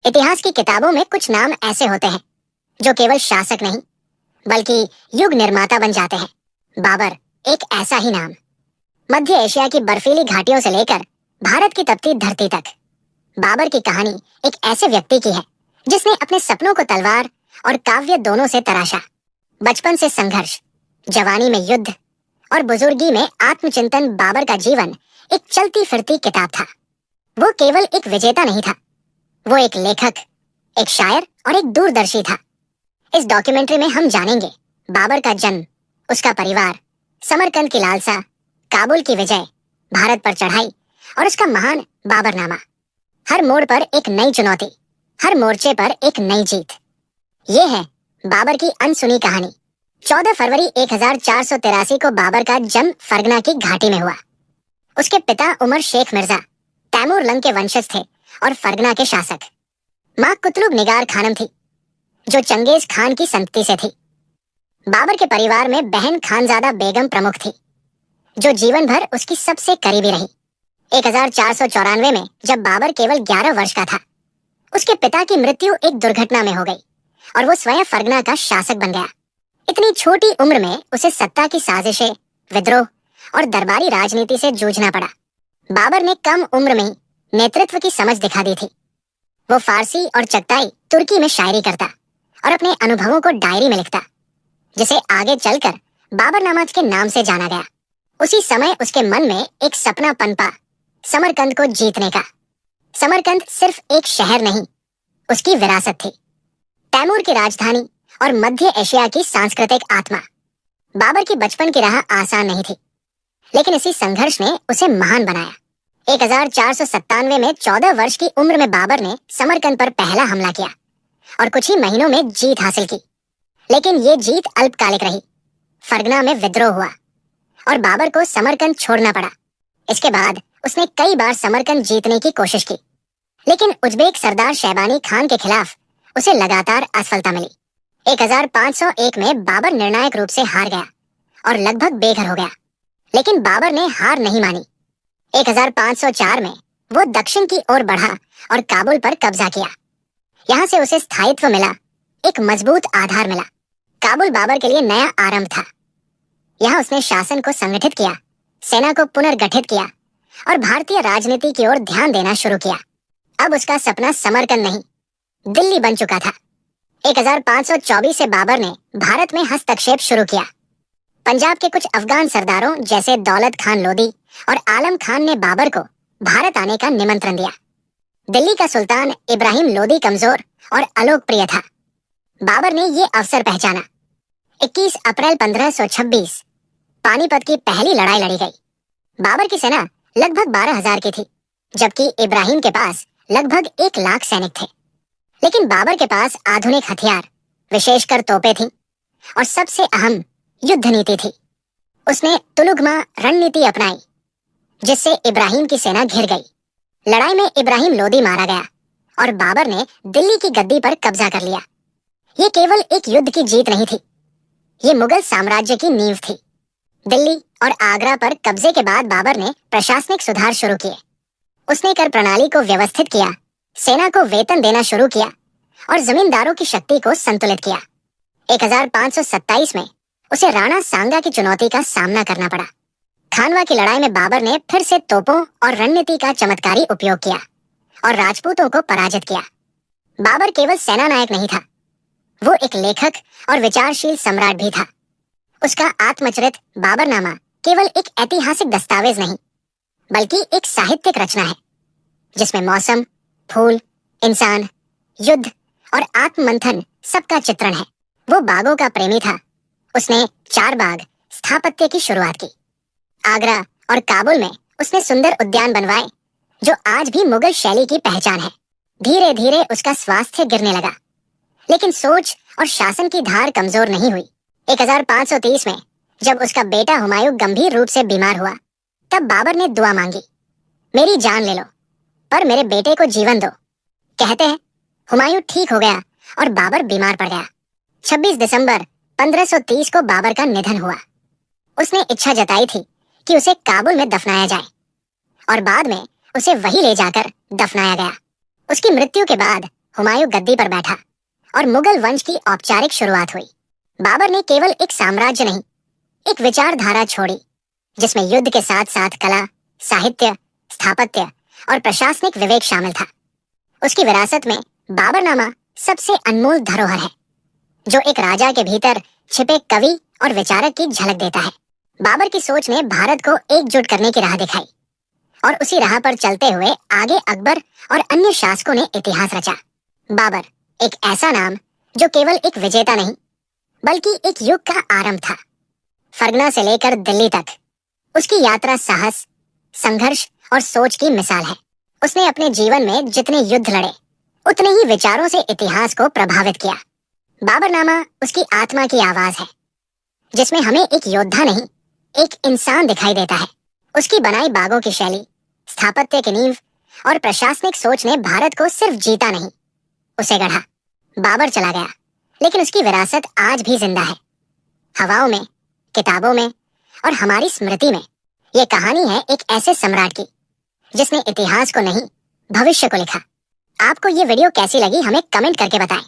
इतिहास की किताबों में कुछ नाम ऐसे होते हैं जो केवल शासक नहीं बल्कि युग निर्माता बन जाते हैं। बाबर एक ऐसा ही नाम। मध्य एशिया की बर्फीली घाटियों से लेकर भारत की तपती धरती तक बाबर की कहानी एक ऐसे व्यक्ति की है जिसने अपने सपनों को तलवार और काव्य दोनों से तराशा। बचपन से संघर्ष, जवानी में युद्ध और बुजुर्गी में आत्मचिंतन। बाबर का जीवन एक चलती फिरती किताब था। वो केवल एक विजेता नहीं था, वो एक लेखक, एक शायर और एक दूरदर्शी था। इस डॉक्यूमेंट्री में हम जानेंगे बाबर का जन्म, उसका परिवार, समरकंद की लालसा, काबुल की विजय, भारत पर चढ़ाई और उसका महान बाबरनामा। हर मोड़ पर एक नई चुनौती, हर मोर्चे पर एक नई जीत। ये है बाबर की अनसुनी कहानी। 14 फरवरी 1483 को बाबर का जन्म फरगना की घाटी में हुआ। उसके पिता उमर शेख मिर्जा तैमूर लंग के वंशज थे और फरगना के शासक। माँ कुतलुब निगार खानम थी जो चंगेज खान की संतति से थी। बाबर के परिवार में बहन खानजादा बेगम प्रमुख थी जो जीवन भर उसकी सबसे करीबी रही। 1494 में जब बाबर केवल 11 वर्ष का था, उसके पिता की मृत्यु एक दुर्घटना में हो गई और वो स्वयं फरगना का शासक बन गया। इतनी छोटी उम्र में उसे सत्ता की साजिशें, विद्रोह और दरबारी राजनीति से जूझना पड़ा। बाबर ने कम उम्र में ही नेतृत्व की समझ दिखा दी थी। वो फारसी और चगताई तुर्की में शायरी करता और अपने अनुभवों को डायरी में लिखता, जिसे आगे चलकर बाबरनामा के नाम से जाना गया। उसी समय उसके मन में एक सपना पनपा, समरकंद को जीतने का। समरकंद सिर्फ एक शहर नहीं, उसकी विरासत थी, तैमूर की राजधानी और मध्य एशिया की सांस्कृतिक आत्मा। बाबर की बचपन की राह आसान नहीं थी, लेकिन इसी संघर्ष ने उसे महान बनाया। 1497 में 14 वर्ष की उम्र में बाबर ने समरकंद पर पहला हमला किया और कुछ ही महीनों में जीत हासिल की। लेकिन ये जीत अल्पकालिक रही। फरगना में विद्रोह हुआ और बाबर को समरकंद छोड़ना पड़ा। इसके बाद उसने कई बार समरकंद जीतने की कोशिश की, लेकिन उज्बेक सरदार शैबानी खान के खिलाफ उसे लगातार असफलता मिली। 1501 में बाबर निर्णायक रूप से हार गया और लगभग बेघर हो गया। लेकिन बाबर ने हार नहीं मानी। 1504 में वो दक्षिण की ओर बढ़ा और काबुल पर कब्जा किया। यहाँ से उसे स्थायित्व मिला, एक मजबूत आधार मिला। काबुल बाबर के लिए नया आरंभ था। यहाँ उसने शासन को संगठित किया, सेना को पुनर्गठित किया और भारतीय राजनीति की ओर ध्यान देना शुरू किया। अब उसका सपना समरकंद नहीं, दिल्ली बन चुका था। 1524 से बाबर ने भारत में हस्तक्षेप शुरू किया। पंजाब के कुछ अफगान सरदारों जैसे दौलत खान लोदी और आलम खान ने बाबर को भारत आने का निमंत्रण दिया। दिल्ली का सुल्तान इब्राहिम लोदी कमजोर और अलोकप्रिय था। बाबर ने ये अवसर पहचाना। 21 अप्रैल 1526 पानीपत की पहली लड़ाई लड़ी गई। बाबर की सेना लगभग 12,000 की थी, जबकि इब्राहिम के पास लगभग 1 लाख सैनिक थे। लेकिन बाबर के पास आधुनिक हथियार, विशेषकर तोपें थीं और सबसे अहम युद्ध नीति थी। उसने तुलुगमा रणनीति अपनाई, जिससे इब्राहिम की सेना घिर गई। लड़ाई में इब्राहिम लोदी मारा गया और बाबर ने दिल्ली की गद्दी पर कब्जा कर लिया। ये केवल एक युद्ध की जीत नहीं थी, ये मुगल साम्राज्य की नींव थी। दिल्ली और आगरा पर कब्जे के बाद बाबर ने प्रशासनिक सुधार शुरू किए। उसने कर प्रणाली को व्यवस्थित किया, सेना को वेतन देना शुरू किया और जमींदारों की शक्ति को संतुलित किया। 1527 में उसे राणा सांगा की चुनौती का सामना करना पड़ा। खानवा की लड़ाई में बाबर ने फिर से तोपों और रणनीति का चमत्कारी उपयोग किया और राजपूतों को पराजित किया। बाबर केवल सेना नायक नहीं था, वो एक लेखक और विचारशील सम्राट भी था। उसका आत्मचरित बाबरनामा केवल एक ऐतिहासिक दस्तावेज नहीं, बल्कि एक साहित्यिक रचना है जिसमें मौसम, फूल, इंसान, युद्ध और आत्ममंथन सबका चित्रण है। वो बागों का प्रेमी था। उसने 4 बाग स्थापत्य की शुरुआत की। आगरा और काबुल में उसने सुंदर उद्यान बनवाए जो आज भी मुगल शैली की पहचान है। धीरे धीरे उसका स्वास्थ्य गिरने लगा, लेकिन सोच और शासन की धार कमजोर नहीं हुई। 1530 में जब उसका बेटा हुमायूं गंभीर रूप से बीमार हुआ, तब बाबर ने दुआ मांगी, मेरी जान ले लो पर मेरे बेटे को जीवन दो। कहते हैं हुमायूं ठीक हो गया और बाबर बीमार पड़ गया। 26 दिसंबर 1530 को बाबर का निधन हुआ। उसने इच्छा जताई थी कि उसे काबुल में दफनाया जाए और बाद में उसे वहीं ले जाकर दफनाया गया। उसकी मृत्यु के बाद हुमायूं गद्दी पर बैठा और मुगल वंश की औपचारिक शुरुआत हुई। बाबर ने केवल एक साम्राज्य नहीं, एक विचारधारा छोड़ी जिसमें युद्ध के साथ साथ कला, साहित्य, स्थापत्य और प्रशासनिक विवेक शामिल था। उसकी विरासत में बाबरनामा सबसे अनमोल धरोहर है, जो एक राजा के भीतर छिपे कवि और विचारक की झलक देता है। बाबर की सोच ने भारत को एकजुट करने की राह दिखाई और उसी राह पर चलते हुए आगे अकबर और अन्य शासकों ने इतिहास रचा। बाबर एक ऐसा नाम जो केवल एक विजेता नहीं, बल्कि एक युग का आरंभ था। फरगना से लेकर दिल्ली तक उसकी यात्रा साहस, संघर्ष और सोच की मिसाल है। उसने अपने जीवन में जितने युद्ध लड़े, उतने ही विचारों से इतिहास को प्रभावित किया। बाबरनामा उसकी आत्मा की आवाज है, जिसमें हमें एक योद्धा नहीं, एक इंसान दिखाई देता है। उसकी बनाई बागों की शैली, स्थापत्य की नींव और प्रशासनिक सोच ने भारत को सिर्फ जीता नहीं, उसे गढ़ा। बाबर चला गया, लेकिन उसकी विरासत आज भी जिंदा है, हवाओं में, किताबों में और हमारी स्मृति में। ये कहानी है एक ऐसे सम्राट की जिसने इतिहास को नहीं, भविष्य को लिखा। आपको ये वीडियो कैसी लगी हमें कमेंट करके बताएं।